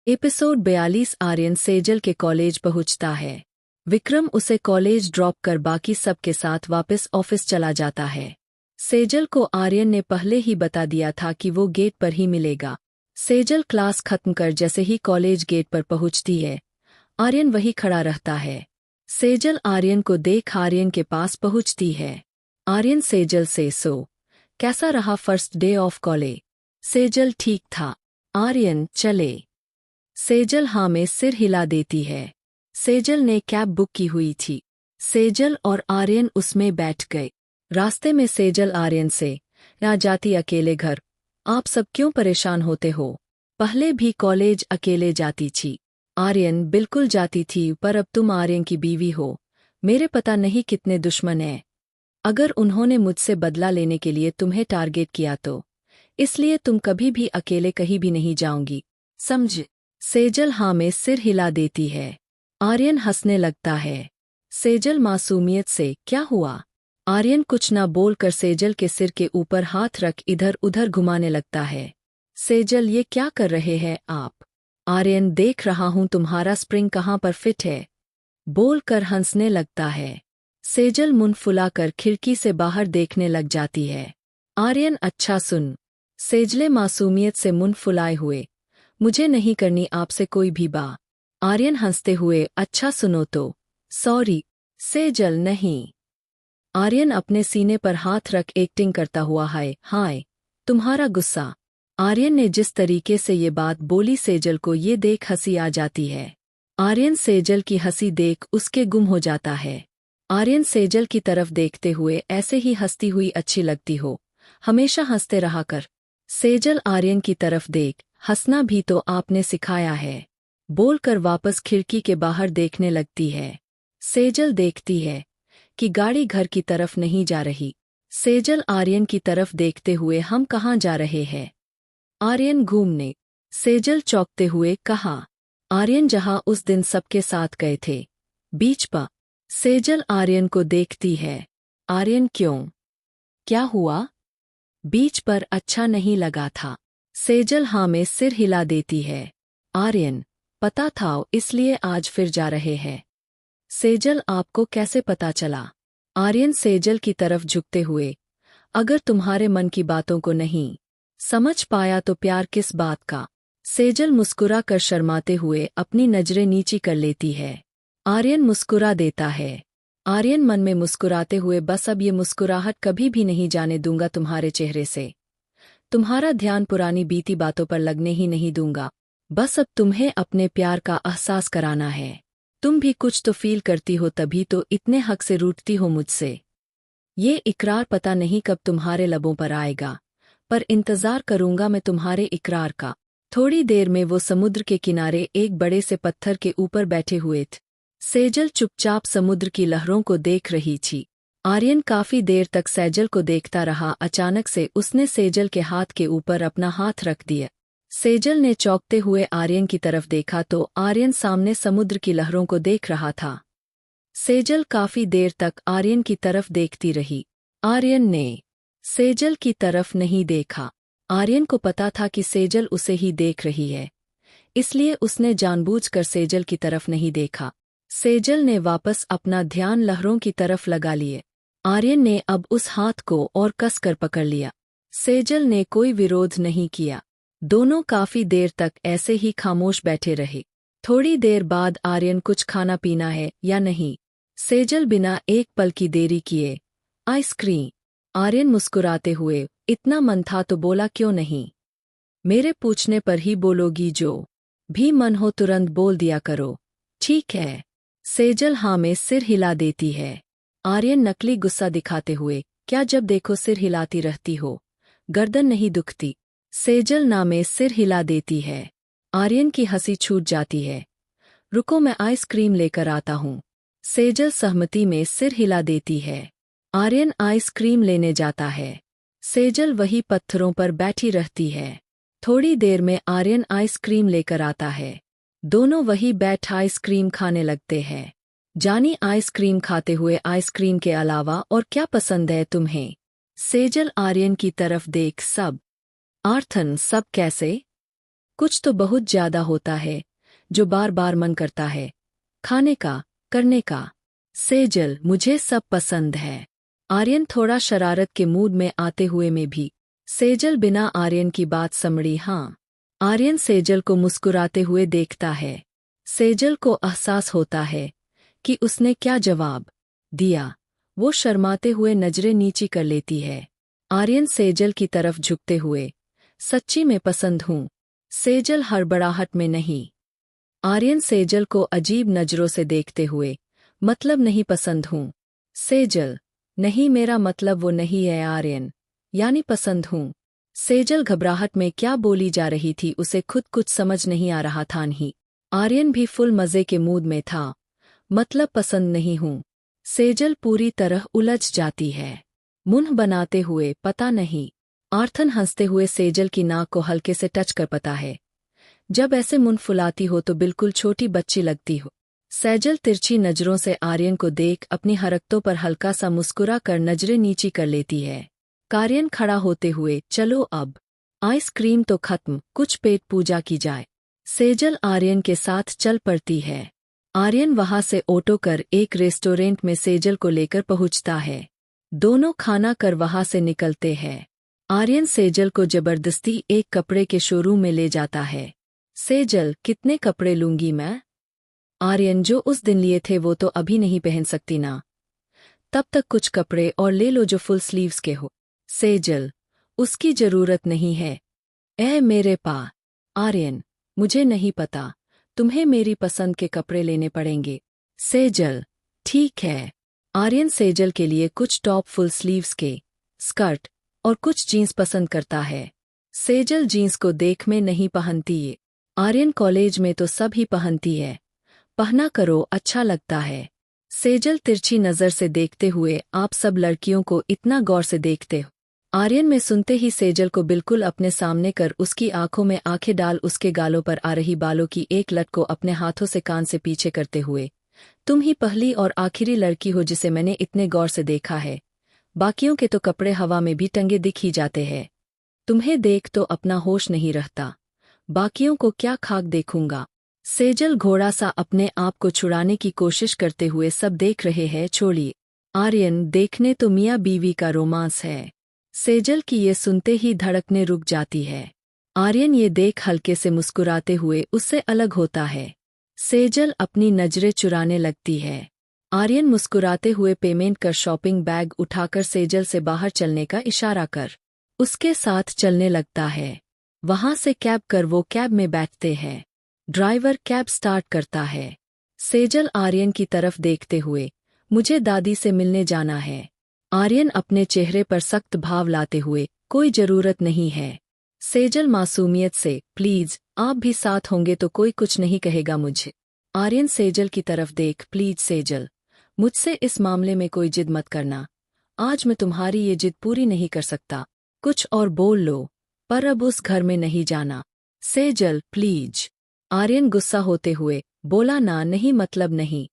Episode 42। Aryan Sejal के college पहुंचता है। विक्रम उसे कॉलेज ड्रॉप कर बाकी सब के साथ वापस ऑफिस चला जाता है। सेजल को आर्यन ने पहले ही बता दिया था कि वो गेट पर ही मिलेगा। सेजल क्लास खत्म कर जैसे ही कॉलेज गेट पर पहुंचती है, आर्यन वहीं खड़ा रहता है। सेजल आर्यन को देख आर्यन के पास पहुंचती है। आर्यन सेजल से कैसा रहा first day of college? Sejal ठीक था। आर्यन चले। सेजल हाँ में सिर हिला देती है। सेजल ने कैब बुक की हुई थी। सेजल और आर्यन उसमें बैठ गए। रास्ते में सेजल आर्यन से, या जाती अकेले घर, आप सब क्यों परेशान होते हो? पहले भी कॉलेज अकेले जाती थी। आर्यन बिल्कुल जाती थी, पर अब तुम आर्यन की बीवी हो। मेरे पता नहीं कितने दुश्मन हैं। अगर उन्होंने मुझसे बदला लेने के लिए तुम्हें टारगेट किया तो इसलिए तुम कभी भी अकेले कहीं भी नहीं जाओगी, समझ? सेजल हाँ में सिर हिला देती है। आर्यन हंसने लगता है। सेजल मासूमियत से, क्या हुआ? आर्यन कुछ ना बोलकर सेजल के सिर के ऊपर हाथ रख इधर उधर घुमाने लगता है। सेजल, ये क्या कर रहे हैं आप? आर्यन, देख रहा हूं तुम्हारा स्प्रिंग कहाँ पर फिट है, बोलकर हंसने लगता है। सेजल मुंह फुलाकर खिड़की से बाहर देखने लग जाती है। आर्यन, अच्छा सुन। सेजले मासूमियत से मुंह फुलाए हुए, मुझे नहीं करनी आपसे कोई भी बात। आर्यन हंसते हुए, अच्छा सुनो तो। सॉरी। सेजल, नहीं। आर्यन अपने सीने पर हाथ रख एक्टिंग करता हुआ, हाय तुम्हारा गुस्सा। आर्यन ने जिस तरीके से ये बात बोली, सेजल को ये देख हंसी आ जाती है। आर्यन सेजल की हंसी देख उसके गुम हो जाता है। आर्यन सेजल की तरफ देखते हुए, ऐसे ही हंसती हुई अच्छी लगती हो, हमेशा हंसते रहा कर। सेजल आर्यन की तरफ देख, हंसना भी तो आपने सिखाया है, बोलकर वापस खिड़की के बाहर देखने लगती है। सेजल देखती है कि गाड़ी घर की तरफ नहीं जा रही। सेजल आर्यन की तरफ देखते हुए, हम कहाँ जा रहे हैं? आर्यन, घूमने। सेजल चौंकते हुए कहा। आर्यन, जहाँ उस दिन सबके साथ गए थे, बीच पर। सेजल आर्यन को देखती है। आर्यन, क्यों? क्या हुआ? बीच पर अच्छा नहीं लगा था। सेजल हाँ में सिर हिला देती है। आर्यन, पता था, इसलिए आज फिर जा रहे हैं। सेजल, आपको कैसे पता चला? आर्यन सेजल की तरफ झुकते हुए, अगर तुम्हारे मन की बातों को नहीं समझ पाया तो प्यार किस बात का? सेजल मुस्कुरा कर शर्माते हुए अपनी नजरें नीची कर लेती है। आर्यन मुस्कुरा देता है। आर्यन मन में मुस्कुराते हुए, बस अब ये मुस्कुराहट कभी भी नहीं जाने दूंगा तुम्हारे चेहरे से। तुम्हारा ध्यान पुरानी बीती बातों पर लगने ही नहीं दूंगा। बस अब तुम्हें अपने प्यार का एहसास कराना है। तुम भी कुछ तो फील करती हो, तभी तो इतने हक से रूठती हो मुझसे। ये इकरार पता नहीं कब तुम्हारे लबों पर आएगा, पर इंतजार करूंगा मैं तुम्हारे इकरार का। थोड़ी देर में वो समुद्र के किनारे एक बड़े से पत्थर के ऊपर बैठे हुए थे। सेजल चुपचाप समुद्र की लहरों को देख रही थी। आर्यन काफी देर तक सेजल को देखता रहा। अचानक से उसने सेजल के हाथ के ऊपर अपना हाथ रख दिया। सेजल ने चौंकते हुए आर्यन की तरफ देखा तो आर्यन सामने समुद्र की लहरों को देख रहा था। सेजल काफी देर तक आर्यन की तरफ देखती रही। आर्यन ने सेजल की तरफ नहीं देखा। आर्यन को पता था कि सेजल उसे ही देख रही है, इसलिए उसने जानबूझकर सेजल की तरफ नहीं देखा। सेजल ने वापस अपना ध्यान लहरों की तरफ लगा लिए। आर्यन ने अब उस हाथ को और कसकर पकड़ लिया। सेजल ने कोई विरोध नहीं किया। दोनों काफी देर तक ऐसे ही खामोश बैठे रहे। थोड़ी देर बाद आर्यन, कुछ खाना पीना है या नहीं? सेजल बिना एक पल की देरी किए, आइसक्रीम। आर्यन मुस्कुराते हुए, इतना मन था तो बोला क्यों नहीं? मेरे पूछने पर ही बोलोगी, जो भी मन हो तुरंत बोल दिया करो, ठीक है? सेजल हाँ में सिर हिला देती है। आर्यन नकली गुस्सा दिखाते हुए, क्या जब देखो सिर हिलाती रहती हो, गर्दन नहीं दुखती? सेजल ना में सिर हिला देती है। आर्यन की हंसी छूट जाती है। रुको, मैं आइसक्रीम लेकर आता हूँ। सेजल सहमति में सिर हिला देती है। आर्यन आइसक्रीम लेने जाता है। सेजल वही पत्थरों पर बैठी रहती है। थोड़ी देर में आर्यन आइसक्रीम लेकर आता है। दोनों वही बैठ आइसक्रीम खाने लगते हैं। जानी, आइसक्रीम खाते हुए, आइसक्रीम के अलावा और क्या पसंद है तुम्हें? सेजल आर्यन की तरफ देख, सब। आर्थन, सब कैसे? कुछ तो बहुत ज्यादा होता है जो बार बार मन करता है खाने का, करने का। सेजल, मुझे सब पसंद है। आर्यन थोड़ा शरारत के मूड में आते हुए में भी। सेजल बिना आर्यन की बात समझी हाँ। आर्यन सेजल को मुस्कुराते हुए देखता है। सेजल को एहसास होता है कि उसने क्या जवाब दिया। वो शर्माते हुए नजरें नीची कर लेती है। आर्यन सेजल की तरफ झुकते हुए, सच्ची में पसंद हूँ। सेजल हड़बड़ाहट में नहीं। आर्यन सेजल को अजीब नजरों से देखते हुए, मतलब नहीं पसंद हूँ। सेजल, नहीं मेरा मतलब वो नहीं है आर्यन, यानी पसंद हूँ। सेजल घबराहट में क्या बोली जा रही थी उसे खुद कुछ समझ नहीं आ रहा था नहीं। आर्यन भी फुल मजे के मूड में था। मतलब पसंद नहीं हूँ। सेजल पूरी तरह उलझ जाती है। मुंह बनाते हुए पता नहीं। आर्थन हंसते हुए सेजल की नाक को हल्के से टच कर पता है। जब ऐसे मुंह फुलाती हो तो बिल्कुल छोटी बच्ची लगती हो। सेजल तिरछी नजरों से आर्यन को देख अपनी हरकतों पर हल्का सा मुस्कुरा कर नजरें नीची कर लेती है। आर्यन खड़ा होते हुए, चलो अब आइसक्रीम तो खत्म, कुछ पेट पूजा की जाए। सेजल आर्यन के साथ चल पड़ती है। आर्यन वहां से ऑटो कर एक रेस्टोरेंट में सेजल को लेकर पहुंचता है। दोनों खाना कर वहां से निकलते हैं। आर्यन सेजल को जबरदस्ती एक कपड़े के शोरूम में ले जाता है। सेजल, कितने कपड़े लूंगी मैं? आर्यन, जो उस दिन लिए थे वो तो अभी नहीं पहन सकती ना। तब तक कुछ कपड़े और ले लो जो फुल स्लीव्स के हो। सेजल, उसकी जरूरत नहीं है। मेरे पा। आर्यन, मुझे नहीं पता, तुम्हें मेरी पसंद के कपड़े लेने पड़ेंगे। सेजल, ठीक है। आर्यन सेजल के लिए कुछ टॉप फुल स्लीव्स के, स्कर्ट और कुछ जीन्स पसंद करता है। सेजल जीन्स को देख में नहीं पहनती ये। आर्यन कॉलेज में तो सब ही पहनती है। पहना करो, अच्छा लगता है। सेजल तिरछी नजर से देखते हुए, आप सब लड़कियों को इतना गौर से देखते हो। आर्यन में सुनते ही सेजल को बिल्कुल अपने सामने कर उसकी आंखों में आंखें डाल उसके गालों पर आ रही बालों की एक लट को अपने हाथों से कान से पीछे करते हुए, तुम ही पहली और आखिरी लड़की हो जिसे मैंने इतने गौर से देखा है। बाकियों के तो कपड़े हवा में भी टंगे दिख ही जाते हैं। तुम्हें देख तो अपना होश नहीं रहता। बाकियों को क्या खाक देखूंगा। सेजल घोड़ा सा अपने आप को छुड़ाने की कोशिश करते हुए, सब देख रहे हैं, छोड़िए। आर्यन, देखने तो मियाँ बीवी का रोमांस है। सेजल की ये सुनते ही धड़कने रुक जाती है। आर्यन ये देख हल्के से मुस्कुराते हुए उससे अलग होता है। सेजल अपनी नजरें चुराने लगती है। आर्यन मुस्कुराते हुए पेमेंट कर शॉपिंग बैग उठाकर सेजल से बाहर चलने का इशारा कर उसके साथ चलने लगता है। वहां से कैब कर वो कैब में बैठते हैं। ड्राइवर कैब स्टार्ट करता है। सेजल आर्यन की तरफ देखते हुए, मुझे दादी से मिलने जाना है। आर्यन अपने चेहरे पर सख्त भाव लाते हुए, कोई जरूरत नहीं है। सेजल मासूमियत से, प्लीज आप भी साथ होंगे तो कोई कुछ नहीं कहेगा मुझे। आर्यन सेजल की तरफ देख, प्लीज सेजल, मुझसे इस मामले में कोई जिद मत करना। आज मैं तुम्हारी ये जिद पूरी नहीं कर सकता। कुछ और बोल लो, पर अब उस घर में नहीं जाना। सेजल, प्लीज। आर्यन गुस्सा होते हुए बोला, ना नहीं मतलब नहीं।